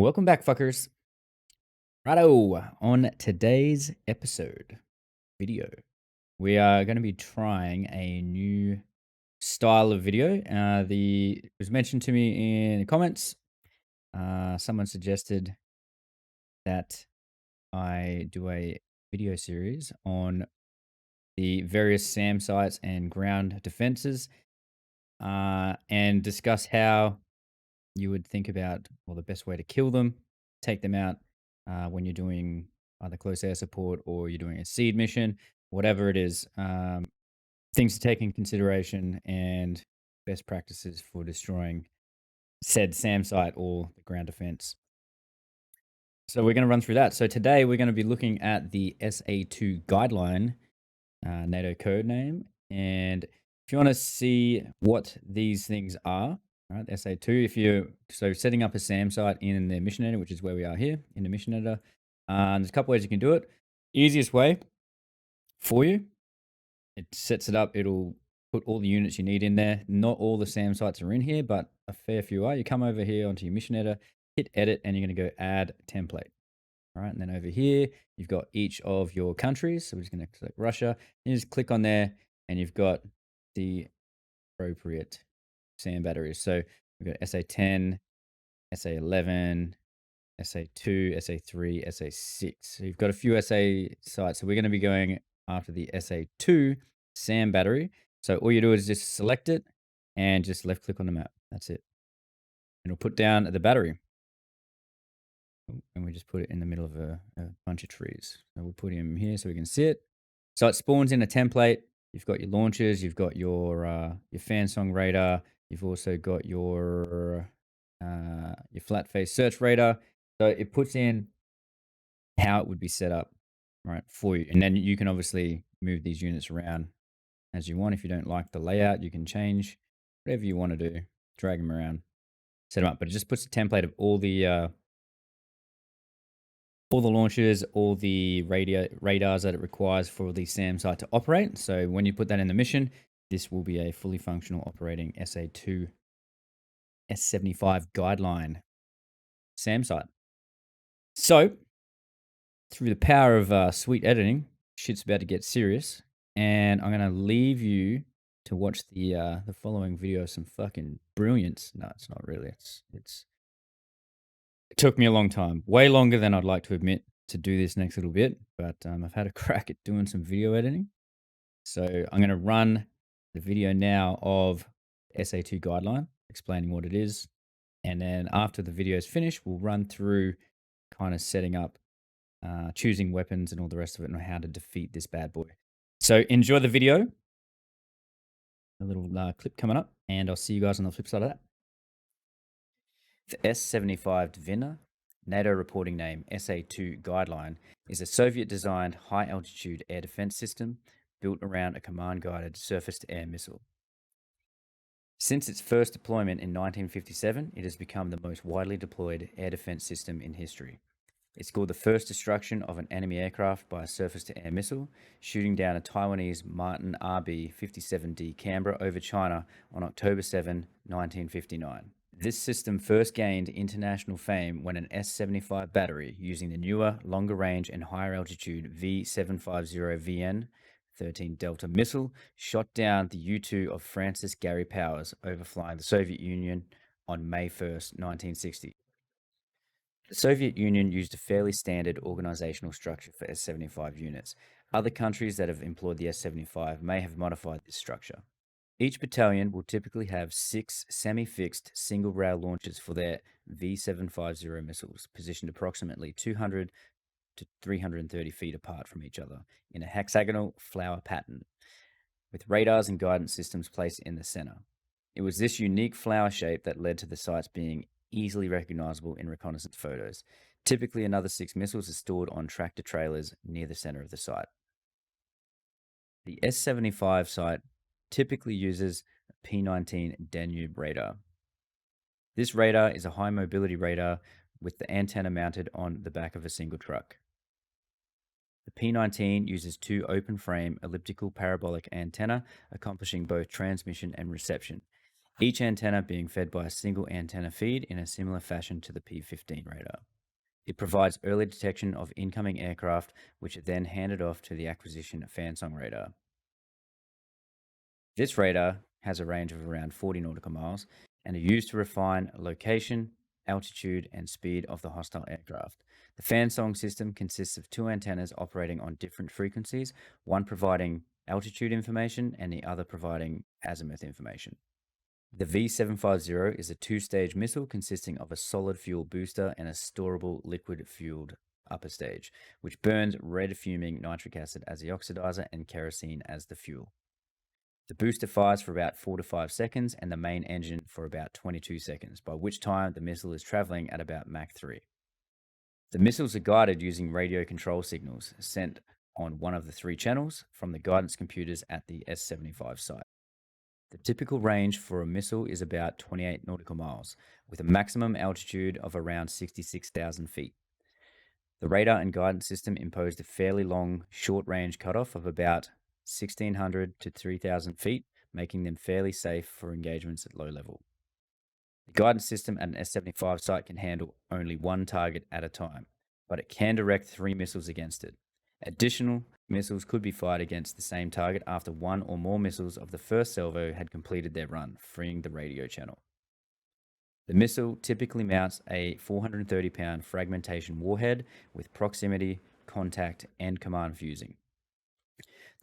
Welcome back, fuckers. Righto, on today's video, we are going to be trying a new style of video. It was mentioned to me in the comments. Someone suggested that I do a video series on the various SAM sites and ground defenses, and discuss how you would think about, well, the best way to kill them, take them out when you're doing either close air support or you're doing a seed mission, whatever it is, things to take in consideration and best practices for destroying said SAM site or the ground defense. So we're going to run through that. So today we're going to be looking at the SA-2 Guideline, NATO code name. And if you want to see what these things are, all right, SA-2, so setting up a SAM site in the mission editor, which is where we are here in the mission editor. There's a couple ways you can do it. Easiest way for you, it sets it up. It'll put all the units you need in there. Not all the SAM sites are in here, but a fair few are. You come over here onto your mission editor, hit edit, and you're going to go add template. All right, and then over here, you've got each of your countries. So we're just going to select Russia. You just click on there, and you've got the appropriate SAM batteries. So we've got SA-10, SA-11, SA-2, SA-3, SA-6. So you've got a few SA sites. So we're going to be going after the SA-2 SAM battery. So all you do is just select it and just left click on the map. That's it. It'll put down the battery. And we just put it in the middle of a bunch of trees. So we'll put him here so we can see it. So it spawns in a template. You've got your launchers, you've got your fan-song radar, you've also got your flat face search radar. So it puts in how it would be set up, right, for you. And then you can obviously move these units around as you want. If you don't like the layout, you can change whatever you want to do, drag them around, set them up. But it just puts a template of all the launchers, all the radars that it requires for the SAM site to operate. So when you put that in the mission, this will be a fully functional operating SA-2 S-75 Guideline SAM site. So through the power of sweet editing, shit's about to get serious, and I'm going to leave you to watch the following video of some fucking brilliance. No, it's not really. It took me a long time, way longer than I'd like to admit, to do this next little bit, but I've had a crack at doing some video editing. So I'm going to run the video now of SA-2 Guideline, explaining what it is. And then after the video is finished, we'll run through kind of setting up, choosing weapons and all the rest of it, and how to defeat this bad boy. So enjoy the video. A little clip coming up, and I'll see you guys on the flip side of that. The S-75 Divina, NATO reporting name SA-2 Guideline, is a Soviet-designed high-altitude air defense system built around a command-guided surface-to-air missile. Since its first deployment in 1957, it has become the most widely deployed air defense system in history. It scored the first destruction of an enemy aircraft by a surface-to-air missile, shooting down a Taiwanese Martin RB-57D Canberra over China on October 7, 1959. This system first gained international fame when an S-75 battery using the newer, longer range and higher altitude V750VN 13 Delta missile shot down the U-2 of Francis Gary Powers overflying the Soviet Union on May 1st, 1960. The Soviet Union used a fairly standard organizational structure for S-75 units. Other countries that have employed the S-75 may have modified this structure. Each battalion will typically have 6 semi-fixed single-rail launchers for their V750 missiles, positioned approximately 200 to 330 feet apart from each other in a hexagonal flower pattern, with radars and guidance systems placed in the center. It was this unique flower shape that led to the sites being easily recognizable in reconnaissance photos. Typically, another 6 missiles are stored on tractor trailers near the center of the site. The S-75 site typically uses a P-19 Danube radar. This radar is a high mobility radar with the antenna mounted on the back of a single truck. The P-19 uses 2 open frame elliptical parabolic antenna, accomplishing both transmission and reception. each antenna being fed by a single antenna feed in a similar fashion to the P-15 radar. It provides early detection of incoming aircraft, which are then handed off to the acquisition Fansong radar. This radar has a range of around 40 nautical miles and are used to refine location, altitude, and speed of the hostile aircraft. The Fansong system consists of two antennas operating on different frequencies, one providing altitude information and the other providing azimuth information. The V-750 is a two-stage missile consisting of a solid fuel booster and a storable liquid-fueled upper stage, which burns red fuming nitric acid as the oxidizer and kerosene as the fuel. The booster fires for about 4 to 5 seconds and the main engine for about 22 seconds, by which time the missile is traveling at about Mach 3. The missiles are guided using radio control signals sent on one of the 3 channels from the guidance computers at the S-75 site. The typical range for a missile is about 28 nautical miles, with a maximum altitude of around 66,000 feet. The radar and guidance system imposed a fairly long short-range cutoff of about 1,600 to 3,000 feet, making them fairly safe for engagements at low level. The guidance system at an S-75 site can handle only one target at a time, but it can direct 3 missiles against it. Additional missiles could be fired against the same target after one or more missiles of the first salvo had completed their run, freeing the radio channel. The missile typically mounts a 430-pound fragmentation warhead with proximity, contact, and command fusing.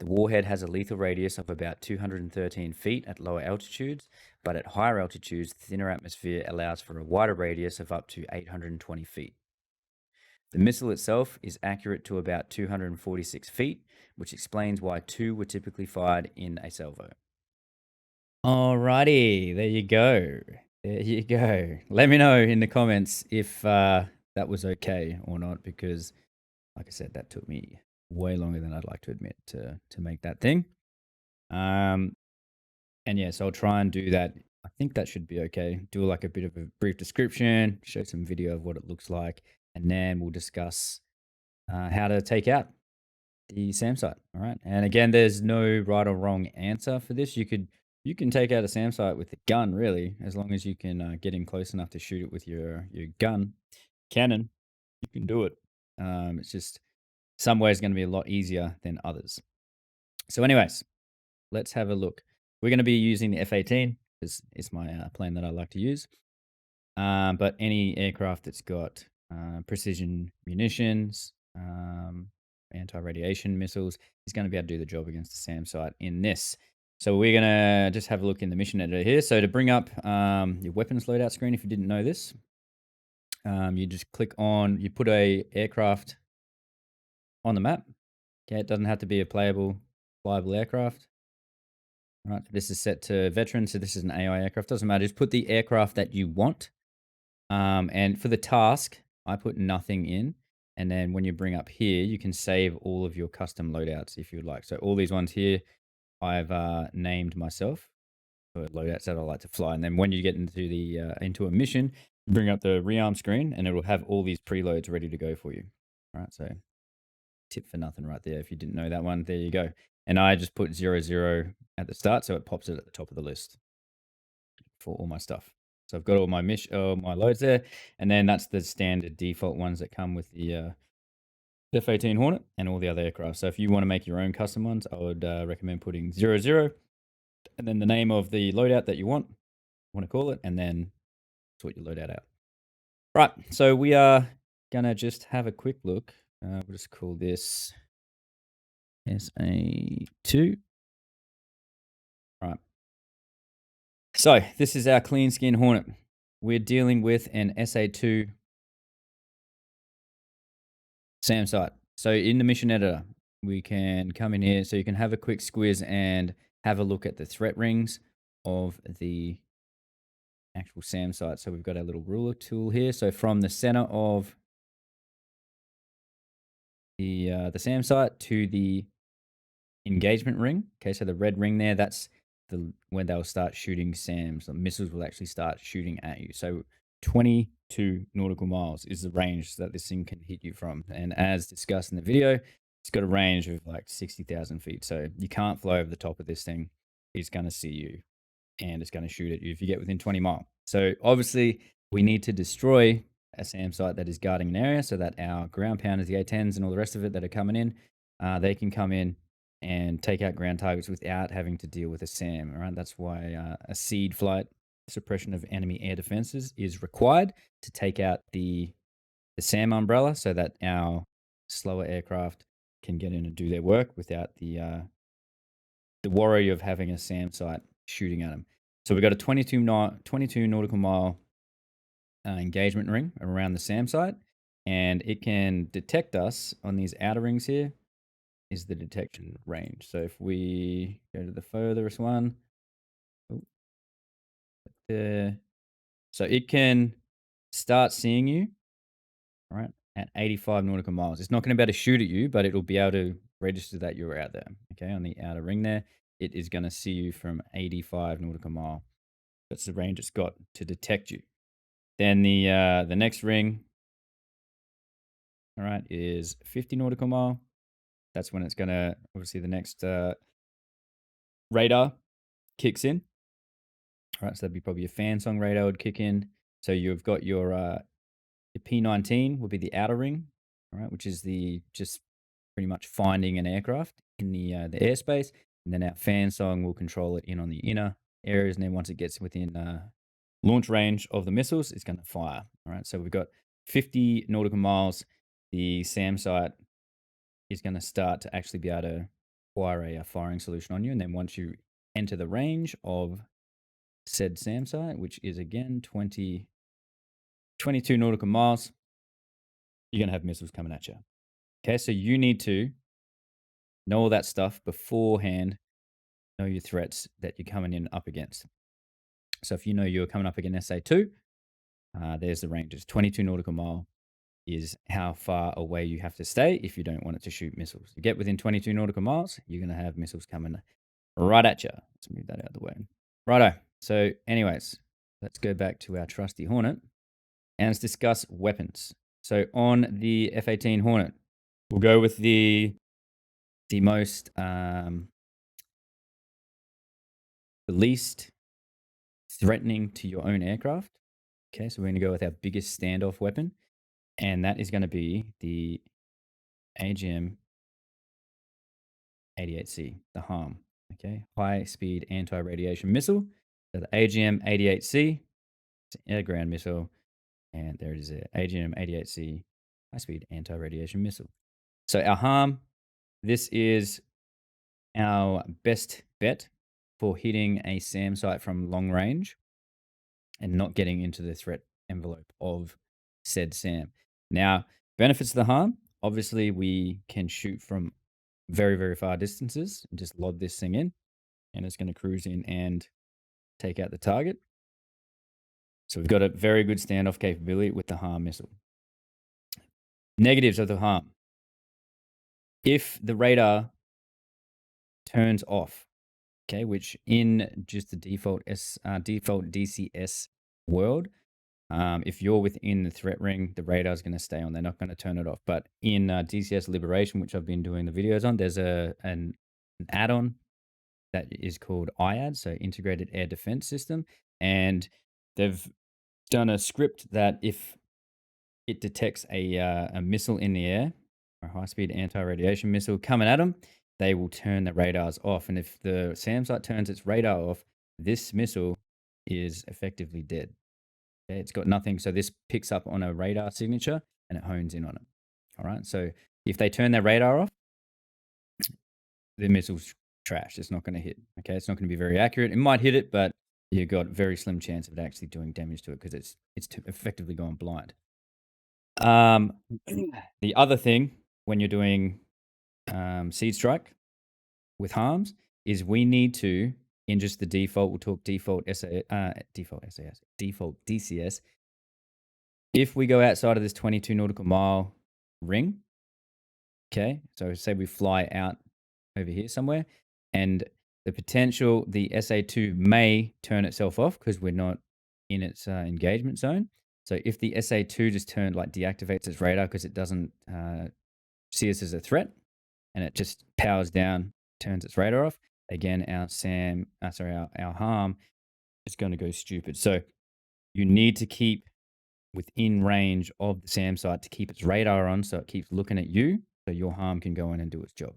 The warhead has a lethal radius of about 213 feet at lower altitudes, but at higher altitudes, thinner atmosphere allows for a wider radius of up to 820 feet. The missile itself is accurate to about 246 feet, which explains why 2 were typically fired in a salvo. Alrighty, there you go. There you go. Let me know in the comments if that was okay or not, because, like I said, that took me way longer than I'd like to admit to make that thing. And yeah, so I'll try and do that. I think that should be okay. Do like a bit of a brief description, show some video of what it looks like, and then we'll discuss how to take out the SAM site. All right. And again, there's no right or wrong answer for this. You can take out a SAM site with a gun, really, as long as you can get in close enough to shoot it with your cannon. You can do it. It's just some ways going to be a lot easier than others. So, anyways, let's have a look. We're going to be using the F-18 because it's my plane that I like to use. But any aircraft that's got precision munitions, anti-radiation missiles is going to be able to do the job against the SAM site in this. So we're going to just have a look in the mission editor here. So to bring up your weapons loadout screen, if you didn't know this, you just click on, you put a aircraft on the map. Okay, it doesn't have to be a playable, flyable aircraft. All right, this is set to veteran, so this is an AI aircraft. Doesn't matter, just put the aircraft that you want. And for the task, I put nothing in. And then when you bring up here, you can save all of your custom loadouts if you would like. So all these ones here, I've named myself for loadouts that I like to fly. And then when you get into the into a mission, you bring up the rearm screen and it will have all these preloads ready to go for you. All right, so tip for nothing right there. If you didn't know that one, there you go. And I just put 00 at the start, so it pops it at the top of the list for all my stuff. So I've got all my my loads there, and then that's the standard default ones that come with the F-18 Hornet and all the other aircraft. So if you want to make your own custom ones, I would recommend putting 00 and then the name of the loadout that you want to call it, and then sort your loadout out. Right, so we are gonna just have a quick look. We'll just call this SA-2. Right. So this is our clean skin Hornet. We're dealing with an SA-2 SAM site. So in the mission editor, we can come in here so you can have a quick squiz and have a look at the threat rings of the actual SAM site. So we've got our little ruler tool here. So from the center of the SAM site to the engagement ring. Okay, so the red ring there, that's when they'll start shooting SAMs. The missiles will actually start shooting at you. So 22 nautical miles is the range that this thing can hit you from. And as discussed in the video, it's got a range of like 60,000 feet. So you can't fly over the top of this thing. It's going to see you. and it's going to shoot at you if you get within 20 mile. So obviously we need to destroy a SAM site that is guarding an area so that our ground pounders, the A-10s and all the rest of it that are coming in, they can come in and take out ground targets without having to deal with a SAM. All right, that's why a seed flight, suppression of enemy air defenses, is required to take out the SAM umbrella so that our slower aircraft can get in and do their work without the worry of having a SAM site shooting at them. So we've got a 22 nautical mile engagement ring around the SAM site, and it can detect us on these outer rings here is the detection range. So if we go to the furthest one, there, so it can start seeing you, right, at 85 nautical miles. It's not going to be able to shoot at you, but it'll be able to register that you're out there. Okay, on the outer ring there, it is going to see you from 85 nautical mile. That's the range it's got to detect you. Then the next ring, all right, is 50 nautical mile. That's when it's going to, obviously the next radar kicks in. All right, so that'd be probably your fan song radar would kick in. So you've got your P19 will be the outer ring, all right, which is the just pretty much finding an aircraft in the airspace, and then our fan song will control it in on the inner areas, and then once it gets within launch range of the missiles, it's going to fire. All right, so we've got 50 nautical miles. The SAM site is going to start to actually be able to fire a firing solution on you, and then once you enter the range of said SAM site, which is again 22 nautical miles, you're going to have missiles coming at you. Okay, so you need to know all that stuff beforehand, know your threats that you're coming in up against. So if you know you're coming up against SA-2, there's the ranges. 22 nautical mile is how far away you have to stay if you don't want it to shoot missiles. You get within 22 nautical miles, you're going to have missiles coming right at you. Let's move that out of the way. Righto. So anyways, let's go back to our trusty Hornet and let's discuss weapons. So on the F-18 Hornet, we'll go with the most, the least threatening to your own aircraft. Okay, so we're going to go with our biggest standoff weapon, and that is going to be the AGM-88C, the HARM. Okay, high speed anti-radiation missile. So the AGM-88C, it's an air-ground missile, and there it is, AGM-88C, high speed anti-radiation missile. So our HARM, this is our best bet for hitting a SAM site from long range and not getting into the threat envelope of said SAM. Now, benefits of the HARM, obviously we can shoot from very, very far distances and just lob this thing in, and it's going to cruise in and take out the target. So we've got a very good standoff capability with the HARM missile. Negatives of the HARM. If the radar turns off, okay, which in just the default DCS world, if you're within the threat ring, the radar is going to stay on. They're not going to turn it off. But in DCS Liberation, which I've been doing the videos on, there's an add-on that is called IAD, so Integrated Air Defense System, and they've done a script that if it detects a missile in the air, a high-speed anti-radiation missile coming at them, they will turn the radars off. And if the SAM site turns its radar off, this missile is effectively dead. Okay, it's got nothing. So this picks up on a radar signature and it hones in on it. All right. So if they turn their radar off, the missile's trash. It's not going to hit. Okay. It's not going to be very accurate. It might hit it, but you've got a very slim chance of it actually doing damage to it because it's effectively gone blind. The other thing when you're doing seed strike with harms is we need to, in just the default, we'll talk default DCS. If we go outside of this 22 nautical mile ring, okay, so say we fly out over here somewhere, and the potential, the SA-2 may turn itself off because we're not in its engagement zone. So if the SA-2 just deactivates its radar because it doesn't see us as a threat, and it just powers down, turns its radar off, again, our HARM it's going to go stupid. So you need to keep within range of the SAM site to keep its radar on, so it keeps looking at you, so your harm can go in and do its job.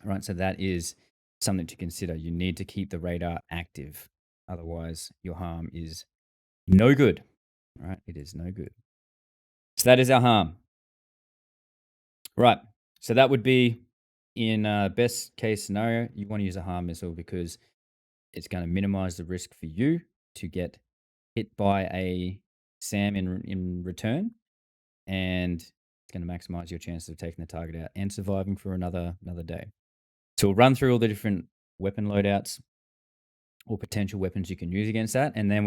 All right, so that is something to consider. You need to keep the radar active. Otherwise, your harm is no good. All right, it is no good. So that is our harm. Right, so that would be in best case scenario, you want to use a harm missile because it's going to minimize the risk for you to get hit by a SAM in return, and it's going to maximize your chances of taking the target out and surviving for another day. So we'll run through all the different weapon loadouts or potential weapons you can use against that, and then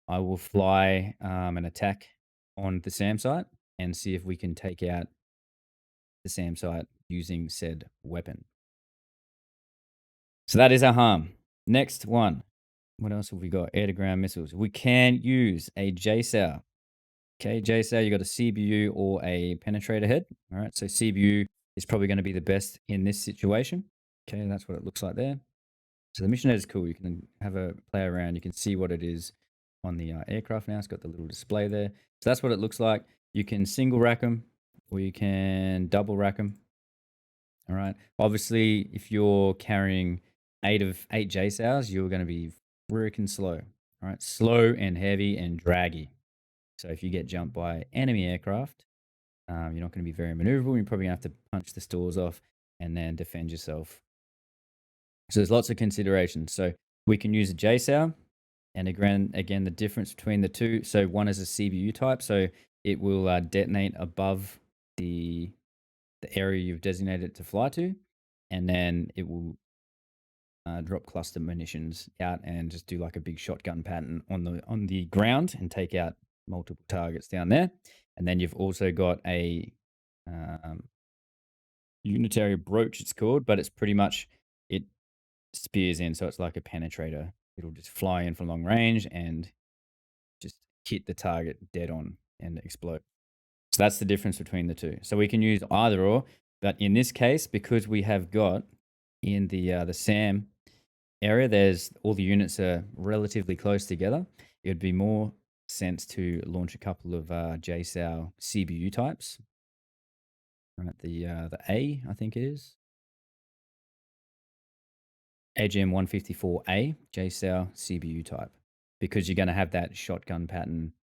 I will fly an attack on the SAM site and see if we can take out the SAM site using said weapon. So that is our harm. Next one. What else have we got? Air-to-ground missiles. We can use a JSOW. Okay, JSOW, you got a CBU or a penetrator head. All right, so CBU is probably going to be the best in this situation. Okay, that's what it looks like there. So the mission head is cool. You can have a play around. You can see what it is on the aircraft now. It's got the little display there. So that's what it looks like. You can single rack them or you can double rack them. All right. Obviously, if you're carrying 8 JSOWs, you're going to be freaking slow. All right. Slow and heavy and draggy. So if you get jumped by enemy aircraft, you're not going to be very maneuverable. You're probably going to have to punch the stores off and then defend yourself. So there's lots of considerations. So we can use a JSOW. And again, the difference between the two. So one is a CBU type. So it will detonate above the area you've designated it to fly to. And then it will drop cluster munitions out and just do like a big shotgun pattern on the ground and take out multiple targets down there. And then you've also got a unitary broach, it's called, but it's pretty much, it spears in, so it's like a penetrator. It'll just fly in from long range and just hit the target dead on and explode. So that's the difference between the two. So we can use either or, but in this case, because we have got in the SAM area, there's all the units are relatively close together. It would be more sense to launch a couple of JSOW CBU types. Right, the A, I think it is. AGM 154A, JSOW CBU type, because you're going to have that shotgun pattern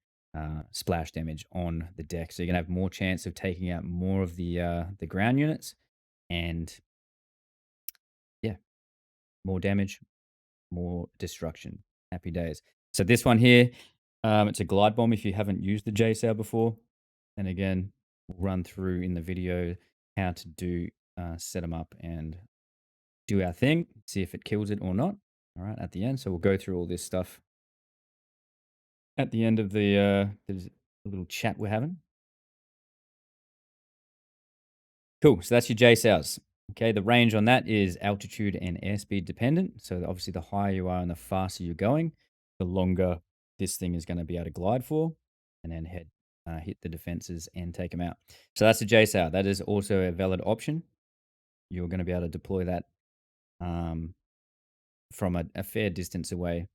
splash damage on the deck. So you're going to have more chance of taking out more of the ground units and, yeah, more damage, more destruction. Happy days. So this one here, it's a glide bomb if you haven't used the JSOW before. And again, we'll run through in the video how to do set them up and do our thing, see if it kills it or not. All right, at the end. So we'll go through all this stuff at the end of the little chat we're having. Cool. So that's your JSOWs. Okay, the range on that is altitude and airspeed dependent. So obviously, the higher you are and the faster you're going, the longer this thing is going to be able to glide for, and then hit the defenses and take them out. So that's a JSOW. That is also a valid option. You're going to be able to deploy that from a fair distance away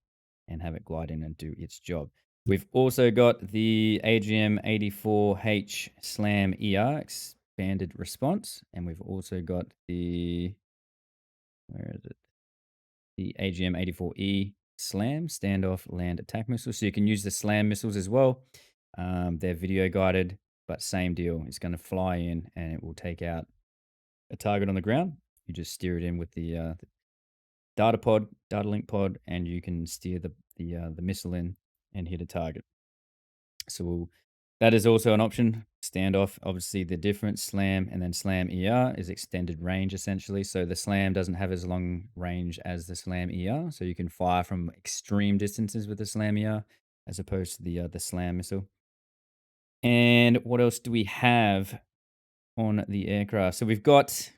and have it glide in and do its job. We've also got the AGM-84H SLAM ER expanded response, and we've also got the, where is it? The AGM-84E SLAM standoff land attack missile. So you can use the SLAM missiles as well. They're video guided, but same deal. It's going to fly in and it will take out a target on the ground. You just steer it in with the data link pod, and you can steer the missile in and hit a target. So that is also an option. Standoff, obviously the difference, SLAM and then SLAM ER is extended range essentially. So the SLAM doesn't have as long range as the SLAM ER. So you can fire from extreme distances with the SLAM ER as opposed to the SLAM missile. And what else do we have on the aircraft? So we've got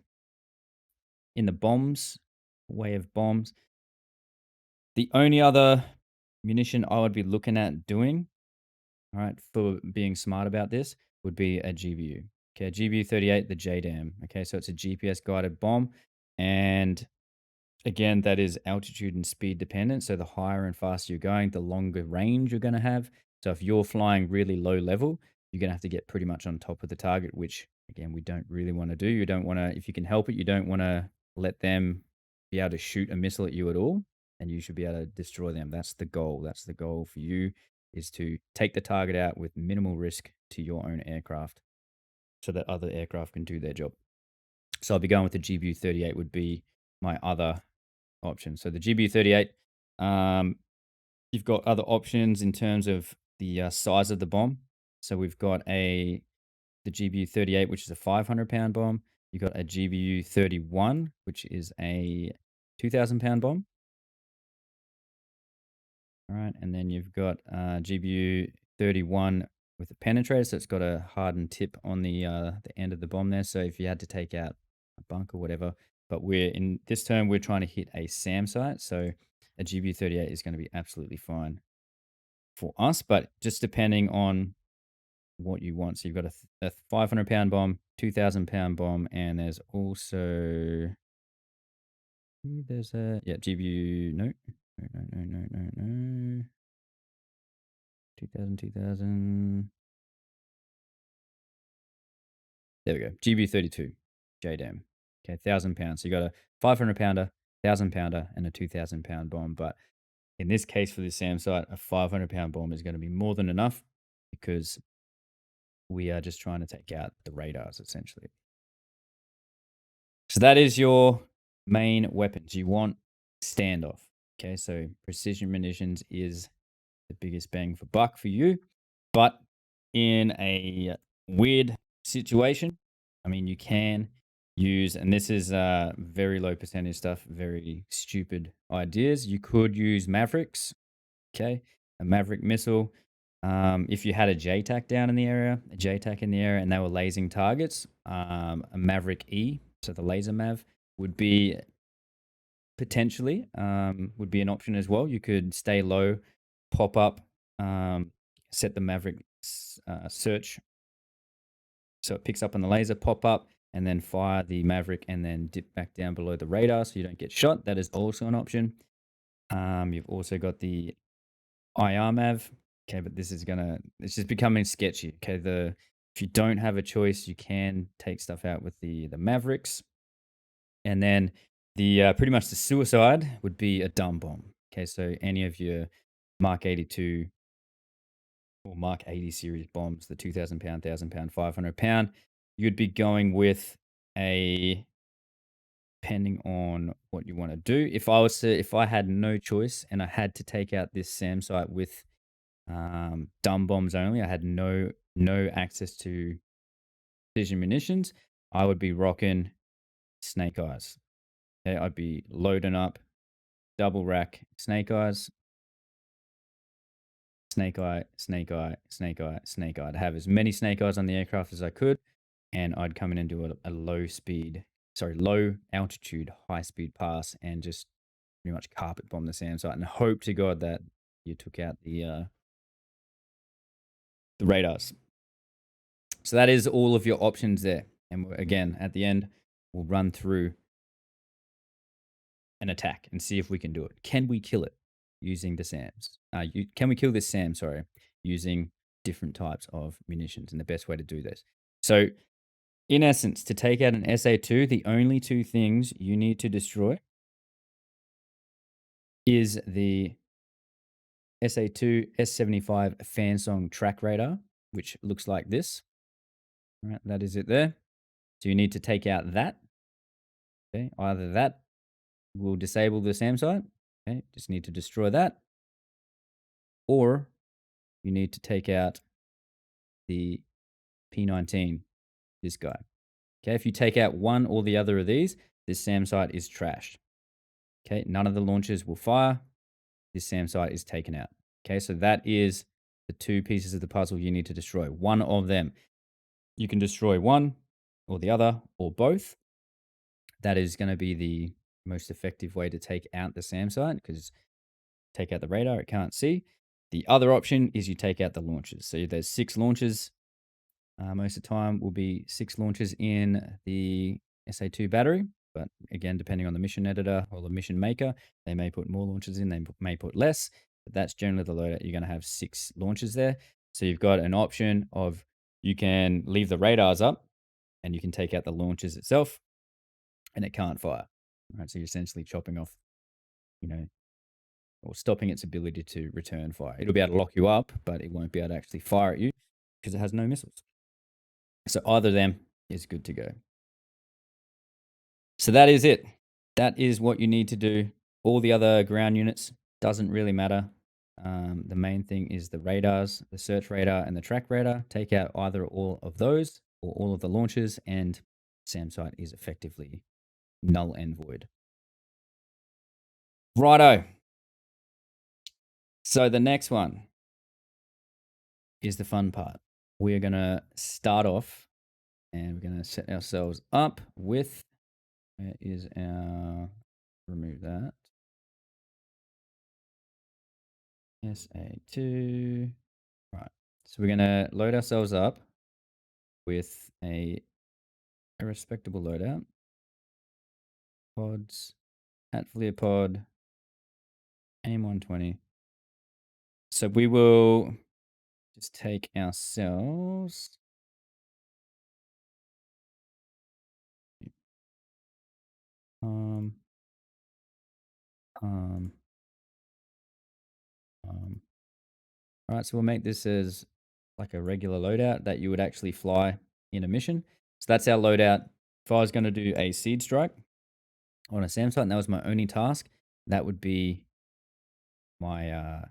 in the bombs, way of bombs, the only other munition I would be looking at doing, all right, for being smart about this would be a GBU. Okay, GBU-38, the JDAM. Okay, so it's a GPS guided bomb, and Again, that is altitude and speed dependent. So the higher and faster you're going, the longer range you're going to have. So if you're flying really low level, you're going to have to get pretty much on top of the target, which again, we don't really want to do. You don't want to, if you can help it, you don't want to let them be able to shoot a missile at you at all. And you should be able to destroy them. That's the goal. That's the goal for you, is to take the target out with minimal risk to your own aircraft so that other aircraft can do their job. So I'll be going with the GBU-38 would be my other option. So the GBU-38, you've got other options in terms of the size of the bomb. So we've got the GBU-38, which is a 500-pound bomb. You've got a GBU-31, which is a 2,000-pound bomb. All right, and then you've got GBU-31 with a penetrator, so it's got a hardened tip on the end of the bomb there. So if you had to take out a bunk or whatever, but in this term we're trying to hit a SAM site, so a GBU-38 is going to be absolutely fine for us, but just depending on what you want. So you've got a 500-pound bomb, 2,000-pound bomb, and there's also GBU no 2,000. There we go. GBU-32 JDAM. Okay, 1,000 pounds. So you got a 500-pounder, 1,000-pounder, and a 2,000-pound bomb. But in this case for the SAM site, a 500-pound bomb is going to be more than enough because we are just trying to take out the radars essentially. So that is your main weapons. You want standoff. Okay, so precision munitions is the biggest bang for buck for you. But in a weird situation, I mean, you can use, and this is very low percentage stuff, very stupid ideas. You could use Mavericks, okay? A Maverick missile. If you had a JTAC down in the area, and they were lasing targets, a Maverick E, so the laser Mav, would be potentially would be an option as well. You could stay low, pop up, set the Maverick search so it picks up on the laser, pop up, and then fire the Maverick and then dip back down below the radar so you don't get shot. That is also an option. You've also got the IR Mav. Okay, but it's just becoming sketchy. Okay, if you don't have a choice, you can take stuff out with the Mavericks. And then pretty much the suicide would be a dumb bomb. Okay, so any of your Mark 82 or Mark 80 series bombs, the 2,000-pound, 1,000-pound, 500-pound, you'd be going with depending on what you want to do. If I had no choice and I had to take out this SAM site with dumb bombs only, I had no access to precision munitions, I would be rocking Snake Eyes. Okay, I'd be loading up double rack Snake Eyes, Snake Eye, Snake Eye, Snake Eye, Snake Eye. I'd have as many Snake Eyes on the aircraft as I could, and I'd come in and do a low altitude, high speed pass, and just pretty much carpet bomb the SAM site, and hope to God that you took out the radars. So that is all of your options there. And again, at the end, we'll run through an attack and see if we can do it. Can we kill it using the SAMs? Can we kill this SAM, using different types of munitions, and the best way to do this? So in essence, to take out an SA-2, the only two things you need to destroy is the SA-2 S-75 Fansong track radar, which looks like this. All right, that is it there. So you need to take out that. Okay, either that will disable the SAM site. Okay, just need to destroy that. Or you need to take out the P19, this guy. Okay, if you take out one or the other of these, this SAM site is trashed. Okay, none of the launchers will fire. This SAM site is taken out. Okay, so that is the two pieces of the puzzle you need to destroy. One of them. You can destroy one or the other or both. That is going to be the most effective way to take out the SAM site, because take out the radar, it can't see. The other option is you take out the launchers. So there's 6 launchers. Most of the time will be 6 launchers in the SA-2 battery. But again, depending on the mission editor or the mission maker, they may put more launches in, they may put less, but that's generally the loadout. You're going to have 6 launches there. So you've got an option of you can leave the radars up and you can take out the launches itself and it can't fire. Right? So you're essentially chopping off, or stopping its ability to return fire. It'll be able to lock you up, but it won't be able to actually fire at you because it has no missiles. So either of them is good to go. So that is it. That is what you need to do. All the other ground units doesn't really matter. The main thing is the radars, the search radar and the track radar. Take out either or all of those or all of the launches and SAM site is effectively null and void. Righto. So the next one is the fun part. We're going to start off and we're going to set ourselves up with, where is our, remove that, SA-2. Right. So we're going to load ourselves up with a respectable loadout. Pods, Hatfield pod, AIM 120. So we will just take ourselves all right, so we'll make this as like a regular loadout that you would actually fly in a mission. So that's our loadout. If I was going to do a seed strike on a SAM site and that was my only task, that would be my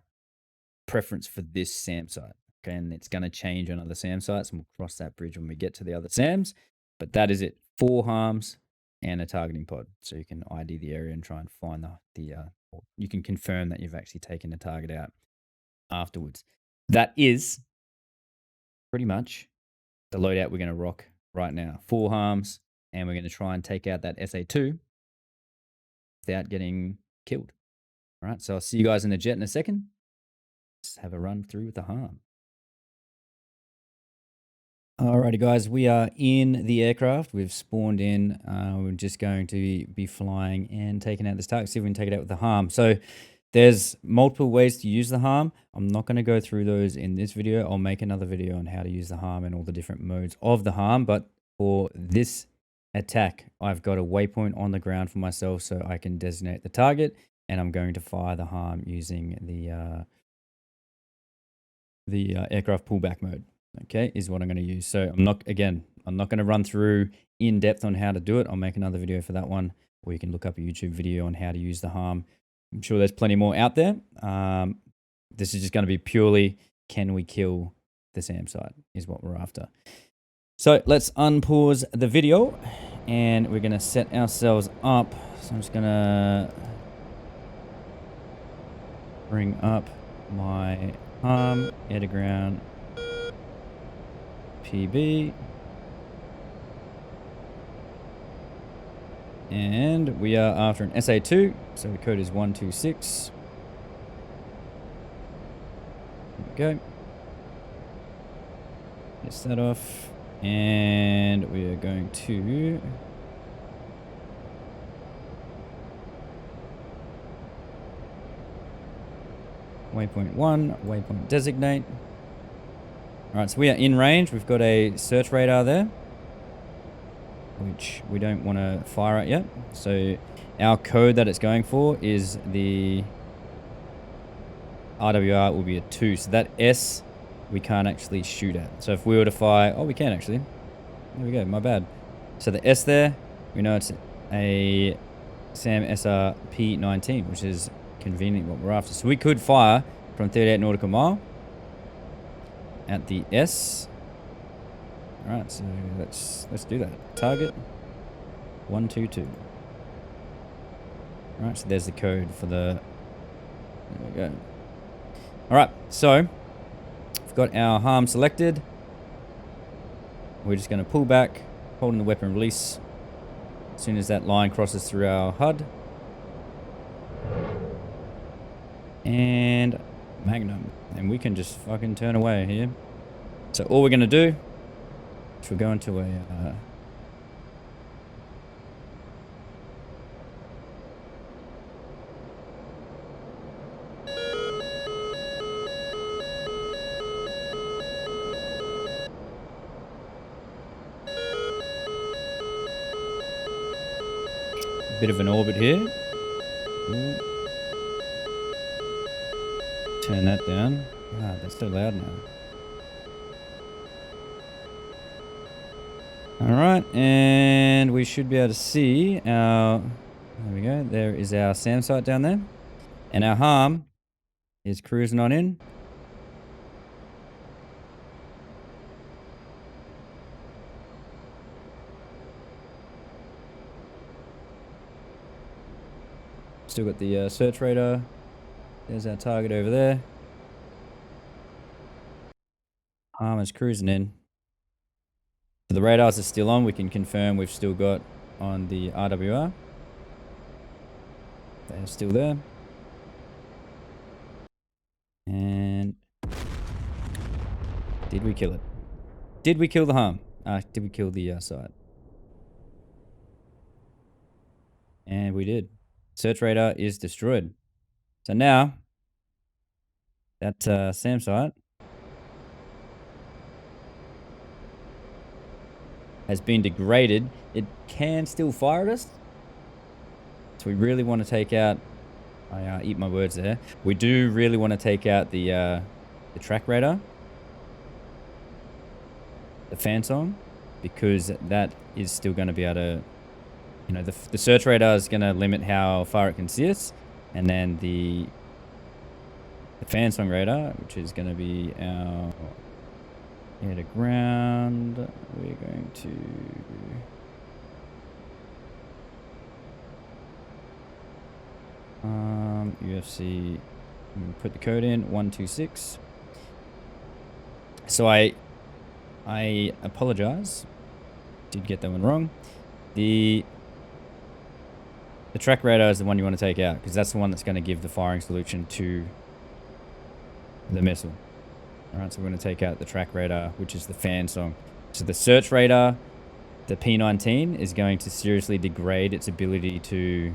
preference for this SAM site. Okay, and it's going to change on other SAM sites, and we'll cross that bridge when we get to the other SAMs. But that is it. 4 harms and a targeting pod. So you can ID the area and try and find you can confirm that you've actually taken the target out afterwards. That is pretty much the loadout we're going to rock right now. 4 harms, and we're going to try and take out that SA-2 without getting killed. All right, so I'll see you guys in the jet in a second. Let's have a run through with the harm. Alrighty guys, we are in the aircraft. We've spawned in. We're just going to be flying and taking out this target. See if we can take it out with the harm. So there's multiple ways to use the harm. I'm not going to go through those in this video. I'll make another video on how to use the harm and all the different modes of the harm. But for this attack, I've got a waypoint on the ground for myself so I can designate the target. And I'm going to fire the harm using the aircraft pullback mode. Okay, is what I'm going to use. So I'm not going to run through in depth on how to do it. I'll make another video for that one, or you can look up a YouTube video on how to use the harm. I'm sure there's plenty more out there. This is just going to be purely, can we kill the SAM site is what we're after. So let's unpause the video and we're going to set ourselves up. So I'm just going to bring up my harm, air to ground, PB, and we are after an SA-2, so the code is 126. There we go. Get that off, and we are going to waypoint 1, waypoint designate. All right, so we are in range. We've got a search radar there, which we don't want to fire at yet. So our code that it's going for is the RWR will be a 2. So that S we can't actually shoot at. So if we were to fire, oh, we can actually. There we go, my bad. So the S there, we know it's a SAM SRP-19, which is convenient what we're after. So we could fire from 38 nautical mile at the S. All right, so let's do that. Target 122. All right, so there's the code for the. There we go. All right, so we've got our harm selected. We're just going to pull back, holding the weapon release. As soon as that line crosses through our HUD, and Magnum, and we can just fucking turn away here. So all we're going to do is we're going to bit of an orbit here. Ooh. Turn that down. God, that's so loud now. All right, and we should be able to see our, there we go, there is our SAM site down there. And our harm is cruising on in. Still got the search radar. There's our target over there. Harm is cruising in. So the radars are still on. We can confirm we've still got on the RWR. They're still there. And did we kill it? Did we kill the harm? Did we kill the site? And we did. Search radar is destroyed. So now that SAM site has been degraded. It can still fire at us. So we really want to take out, I eat my words there. We do really want to take out the track radar, the fan song, because that is still going to be able to, you know, the search radar is going to limit how far it can see us, and then the fan song radar, which is going to be our air to ground, we're going to UFC, put the code in 126. So I apologize, did get that one wrong. The track radar is the one you want to take out, because that's the one that's going to give the firing solution to the missile. All right, so we're going to take out the track radar, which is the fan song. So the search radar, the P19, is going to seriously degrade its ability to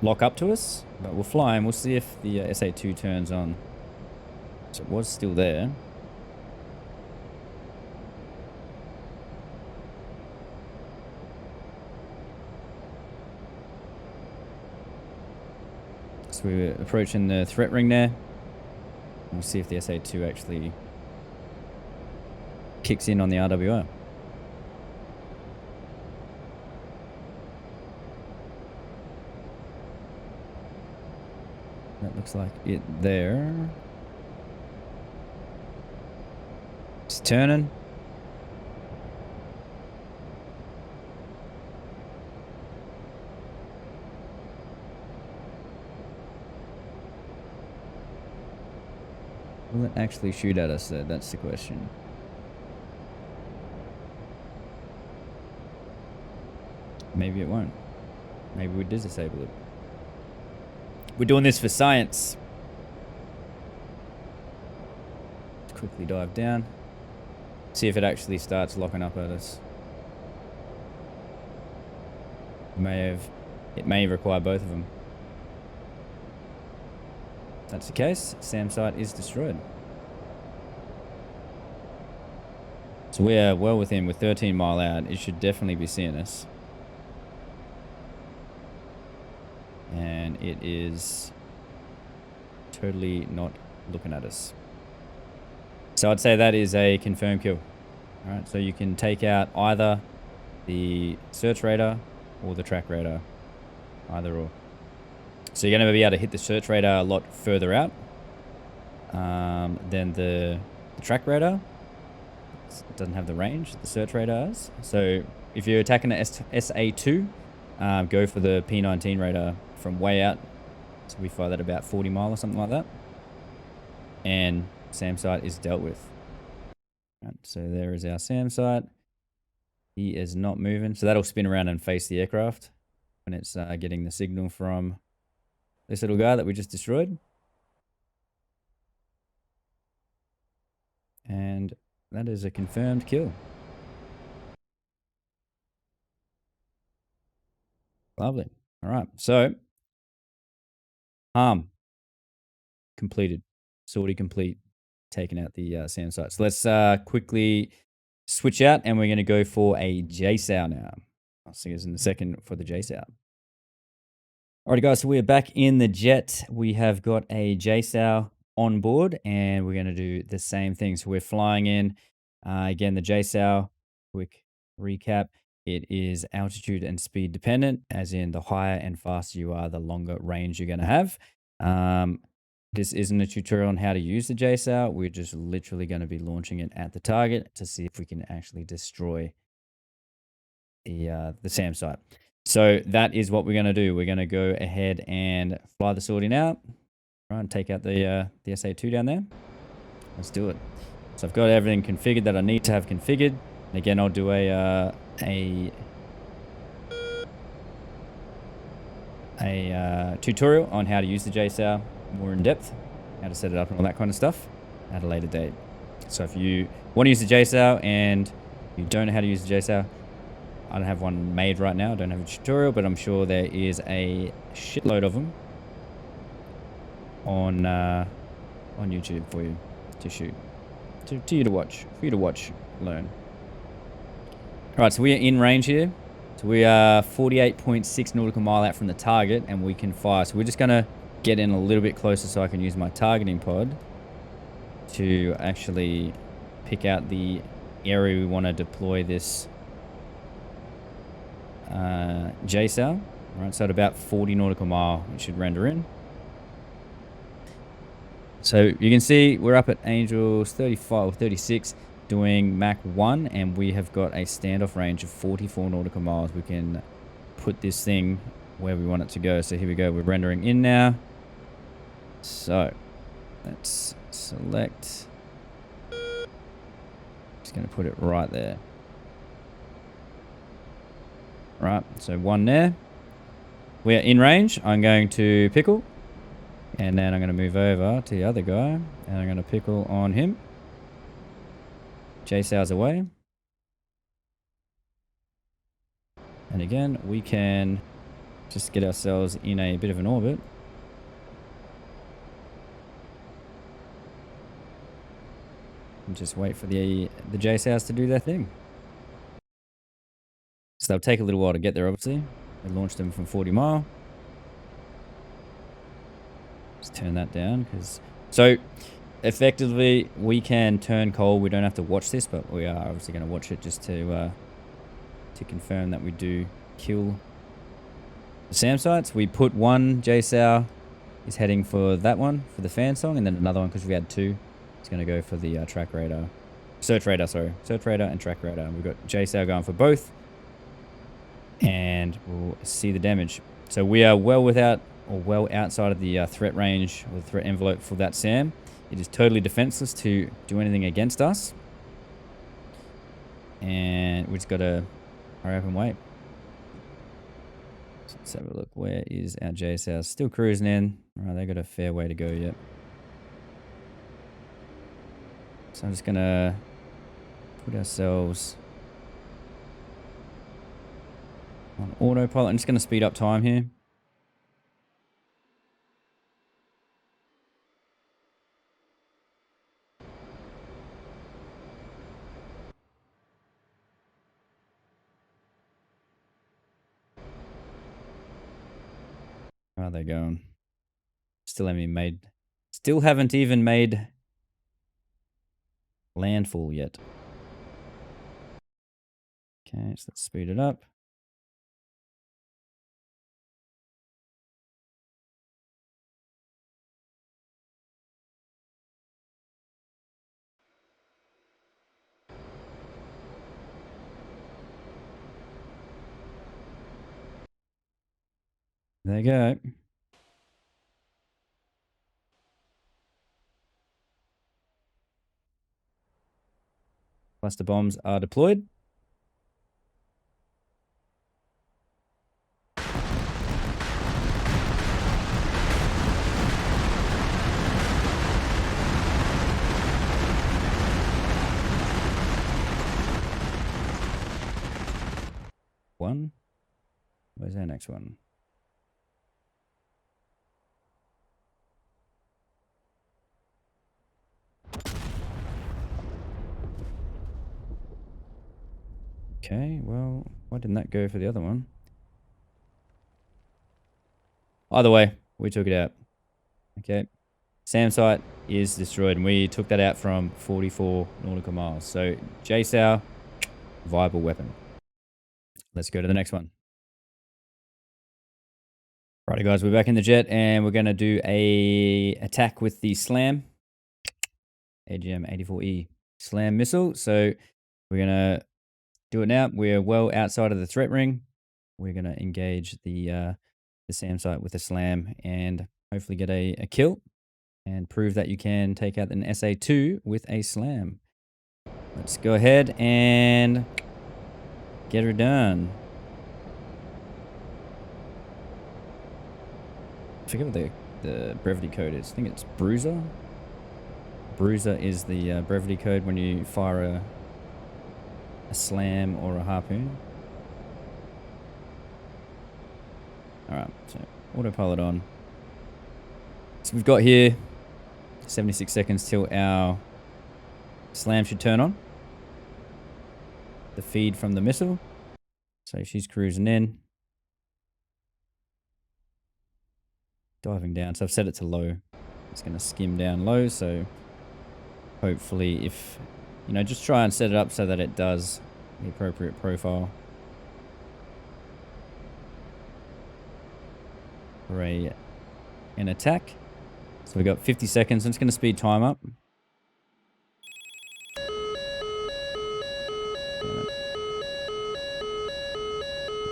lock up to us, but we'll fly and we'll see if the SA-2 turns on. So it was still there. So we're approaching the threat ring there. We'll see if the SA-2 actually kicks in on the RWR. That looks like it there. It's turning. Will it actually shoot at us though? That's the question. Maybe it won't. Maybe we disable it. We're doing this for science. Let's quickly dive down. See if it actually starts locking up at us. It may require both of them. If that's the case, SAM site is destroyed. So we are well within, we're 13 mile out. It should definitely be seeing us. And it is totally not looking at us. So I'd say that is a confirmed kill. All right, so you can take out either the search radar or the track radar, either or. So you're going to be able to hit the search radar a lot further out than the track radar. It doesn't have the range that the search radar has. So if you're attacking the SA-2, go for the P19 radar from way out. So we fire that about 40 mile or something like that. And SAM site is dealt with. Right, so there is our SAM site. He is not moving. So that'll spin around and face the aircraft when it's getting the signal from this little guy that we just destroyed. And that is a confirmed kill. Lovely. All right. So, harm completed. Sortie complete. Taking out the SAM site. So let's quickly switch out and we're going to go for a JSOW now. I'll see you in a second for the JSOW. Alrighty guys, so we are back in the jet. We have got a JSOW on board and we're going to do the same thing. So we're flying in. Again, the JSOW, quick recap, it is altitude and speed dependent, as in the higher and faster you are, the longer range you're going to have. This isn't a tutorial on how to use the JSOW. We're just literally going to be launching it at the target to see if we can actually destroy the SAM site. So that is what we're going to do. We're going to go ahead and fly the sortie out, right, and take out the SA-2 down there. Let's do it. So I've got everything configured that I need to have configured. And again, I'll do a tutorial on how to use the JSOW more in depth, how to set it up and all that kind of stuff at a later date. So if you want to use the JSOW and you don't know how to use the JSOW, I don't have one made right now. I don't have a tutorial, but I'm sure there is a shitload of them on YouTube for you to shoot, to you to watch, for you to watch, learn. All right, so we are in range here. So we are 48.6 nautical mile out from the target, and we can fire. So we're just gonna get in a little bit closer so I can use my targeting pod to actually pick out the area we want to deploy this JSOW. Right, so at about 40 nautical mile, it should render in. So you can see we're up at Angels 35 or 36 doing Mach 1, and we have got a standoff range of 44 nautical miles. We can put this thing where we want it to go. So here we go. We're rendering in now. So let's select. Just going to put it right there. Right, so one there. We are in range. I'm going to pickle. And then I'm going to move over to the other guy. And I'm going to pickle on him. JSOW's away. And again, we can just get ourselves in a bit of an orbit. And just wait for the JSOWs to do their thing. So they'll take a little while to get there, obviously. We launched them from 40 mile. Just turn that down, because... So, effectively, we can turn cold. We don't have to watch this, but we are obviously going to watch it just to confirm that we do kill the SAM sites. We put one JSOW is heading for that one, for the fan song, and then another one, because we had two, it's going to go for the track radar. Search radar, sorry. Search radar and track radar. We've got JSOW going for both. And we'll see the damage. So we are well outside of the threat range or the threat envelope for that SAM. It is totally defenseless to do anything against us. And we just got to hurry up and wait. So let's have a look. Where is our JSOW? Still cruising in. All right, they've got a fair way to go yet. So I'm just going to put ourselves on autopilot. I'm just going to speed up time here. How are they going? Still haven't even made landfall yet. Okay, so let's speed it up. There you go. Cluster bombs are deployed. One. Where's our next one? Okay, well, why didn't that go for the other one? Either way, we took it out. Okay. SAM site is destroyed, and we took that out from 44 nautical miles. So JSOW, viable weapon. Let's go to the next one. Righty guys, we're back in the jet, and we're going to do a attack with the SLAM, AGM-84E SLAM missile. So we're going to do it now. We're well outside of the threat ring. We're going to engage the SAM site with a SLAM and hopefully get a kill and prove that you can take out an SA-2 with a SLAM. Let's go ahead and get her done. I forget what the brevity code is. I think it's Bruiser. Bruiser is the brevity code when you fire a SLAM or a harpoon. Alright, so autopilot on. So we've got here 76 seconds till our SLAM should turn on. The feed from the missile. So she's cruising in. Diving down. So I've set it to low. It's going to skim down low. So hopefully if, you know, just try and set it up so that it does the appropriate profile for an attack. So we've got 50 seconds. I'm just going to speed time up.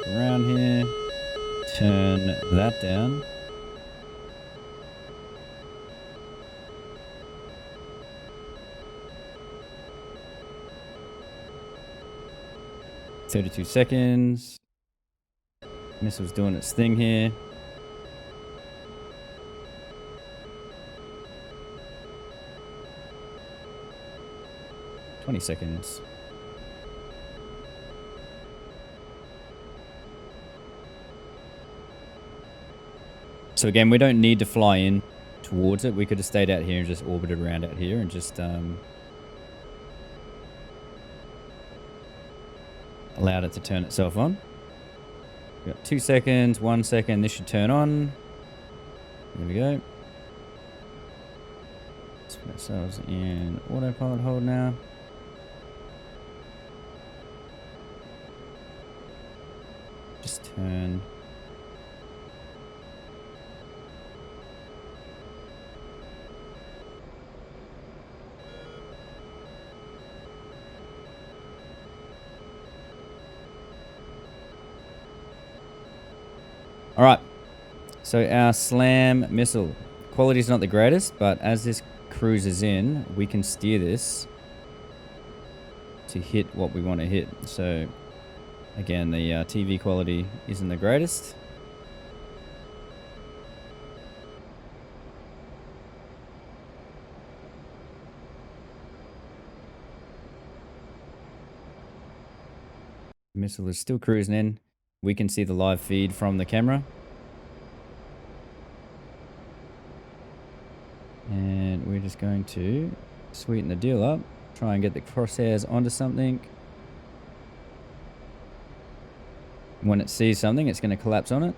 Around here. Turn that down. $32 seconds. Missile's doing its thing here. $20 seconds. So again, we don't need to fly in towards it. We could have stayed out here and just orbited around out here and just allowed it to turn itself on. We've got 2 seconds, 1 second. This should turn on. There we go. Let's put ourselves in autopilot hold now. Just turn. All right, so our SLAM missile, quality is not the greatest, but as this cruises in, we can steer this to hit what we want to hit. So again, the TV quality isn't the greatest. The missile is still cruising in. We can see the live feed from the camera. And we're just going to sweeten the deal up. Try and get the crosshairs onto something. When it sees something, it's going to collapse on it.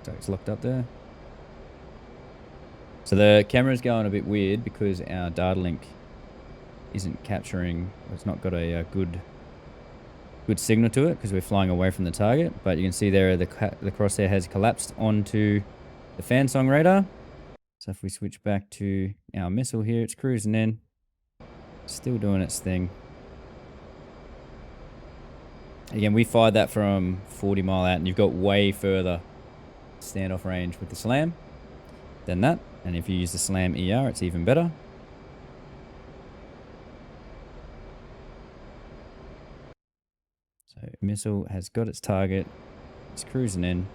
So it's locked up there. So the camera's going a bit weird because our data link isn't capturing, it's not got a good signal to it because we're flying away from the target. But you can see there the crosshair has collapsed onto the fan song radar. So if we switch back to our missile here, it's cruising in, still doing its thing. Again, we fired that from 40 mile out, and you've got way further standoff range with the SLAM than that. And if you use the SLAM ER, it's even better. So missile has got its target. It's cruising in.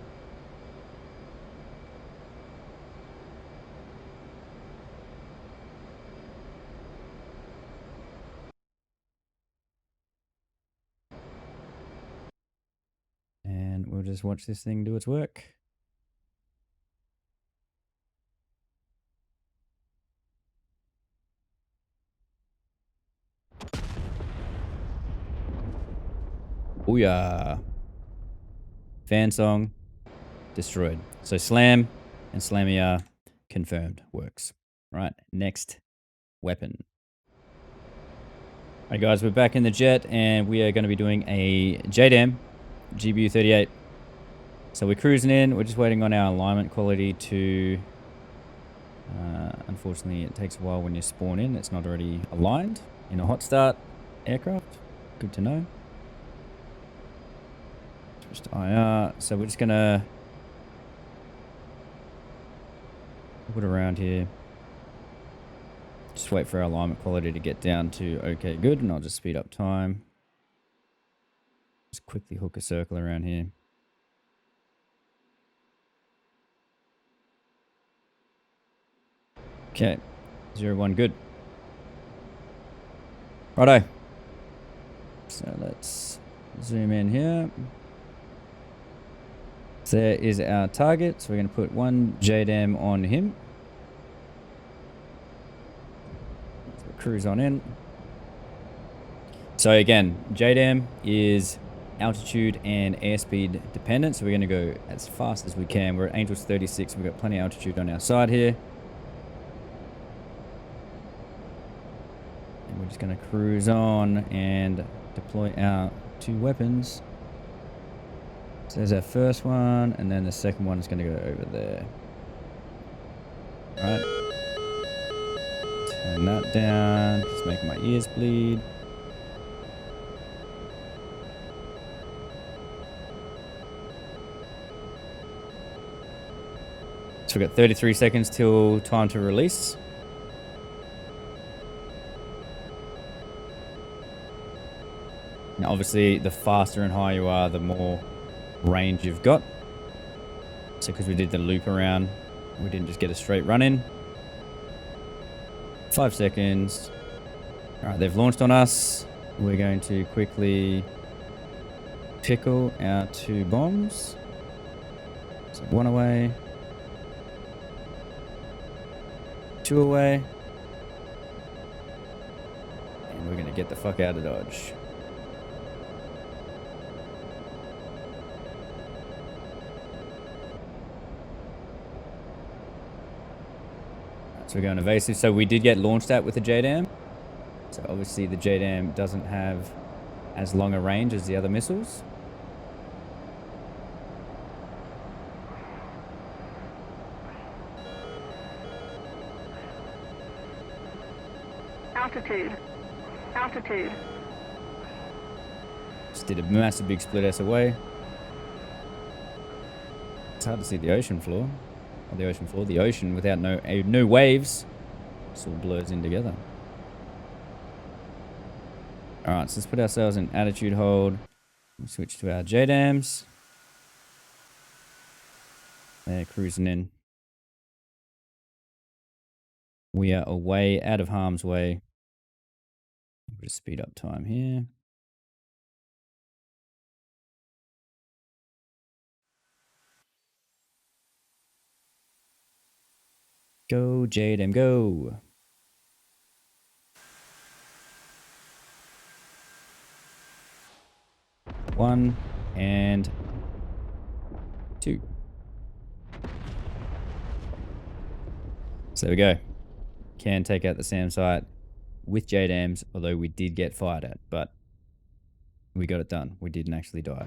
And we'll just watch this thing do its work. Booyah. Fan song. Destroyed. So slam and slammy confirmed. Works. Right. Next weapon. Alright guys, we're back in the jet and we are going to be doing a JDAM, GBU-38. So we're cruising in, we're just waiting on our alignment quality to, unfortunately it takes a while when you spawn in, it's not already aligned in a hot start aircraft. Good to know. Switch to IR, so we're just going to put around here. Just wait for our alignment quality to get down to okay, good, and I'll just speed up time. Just quickly hook a circle around here. Okay, 0-1, good. Righto. So let's zoom in here. So there is our target. So we're going to put one JDAM on him. Cruise on in. So again, JDAM is altitude and airspeed dependent. So we're going to go as fast as we can. We're at Angels 36. We've got plenty of altitude on our side here. And we're just going to cruise on and deploy our two weapons. So there's our first one, and then the second one is going to go over there. All right. Turn that down. It's making my ears bleed. So we've got 33 seconds till time to release. Now obviously the faster and higher you are, the more range you've got. So because we did the loop around, we didn't just get a straight run in. 5 seconds. All right, they've launched on us. We're going to quickly pickle our two bombs. So one away. Two away. And we're going to get the fuck out of Dodge. So we're going evasive. So we did get launched at with the JDAM. So obviously the JDAM doesn't have as long a range as the other missiles. Altitude. Altitude. Just did a massive big split SOA. It's hard to see the ocean floor. Or the ocean floor. The ocean without no waves. Just all blurs in together. Alright, so let's put ourselves in attitude hold. We'll switch to our JDAMs. They're cruising in. We are away, out of harm's way. We'll just speed up time here. Go, JDAM, go. One and two. So there we go. Can take out the SAM site with JDAMs, although we did get fired at, but we got it done. We didn't actually die.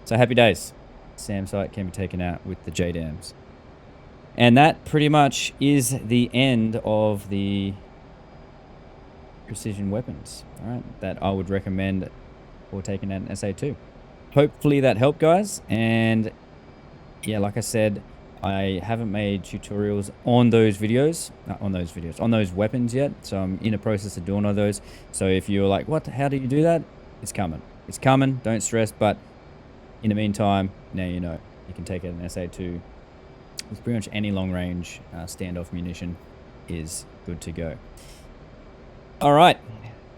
So happy days. SAM site can be taken out with the JDAMs. And that pretty much is the end of the precision weapons, all right, that I would recommend for taking out an SA-2. Hopefully that helped, guys. And yeah, like I said, I haven't made tutorials on those on those weapons yet. So I'm in a process of doing all those. So if you're like, what, how do you do that? It's coming. It's coming. Don't stress. But in the meantime, now you know. You can take out an SA-2 with pretty much any long range standoff munition is good to go. All right.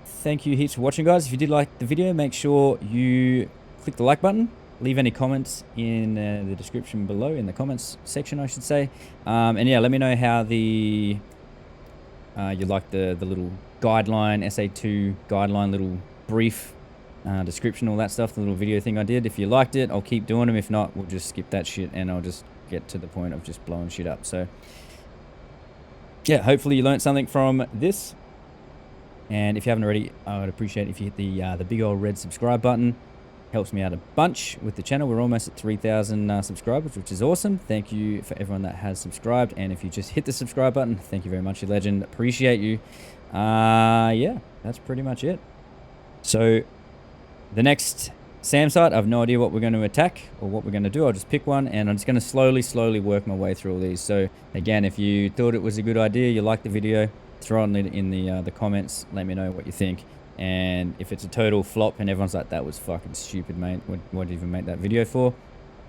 Thank you heaps for watching, guys. If you did like the video, make sure you click the like button. Leave any comments in the description below, in the comments section, I should say. And yeah, let me know how the you like the little guideline, SA-2 guideline little brief description, all that stuff, the little video thing I did. If you liked it, I'll keep doing them. If not, we'll just skip that shit and I'll just get to the point of just blowing shit up. So yeah, hopefully you learned something from this. And if you haven't already, I would appreciate it if you hit the big old red subscribe button. Helps me out a bunch with the channel. We're almost at 3,000 subscribers, which is awesome. Thank you for everyone that has subscribed. And if you just hit the subscribe button, thank you very much, you legend. Appreciate you. Yeah, that's pretty much it. So the next SAM site, I have no idea what we're going to attack or what we're going to do. I'll just pick one and I'm just going to slowly work my way through all these. So again, if you thought it was a good idea, you liked the video, throw it in the comments. Let me know what you think. And if it's a total flop and everyone's like, that was fucking stupid, mate, what did you even make that video for?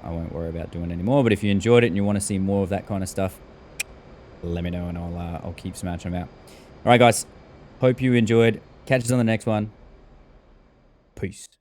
I won't worry about doing it anymore. But if you enjoyed it and you want to see more of that kind of stuff, let me know and I'll keep smashing them out. All right, guys. Hope you enjoyed. Catch us on the next one. Peace.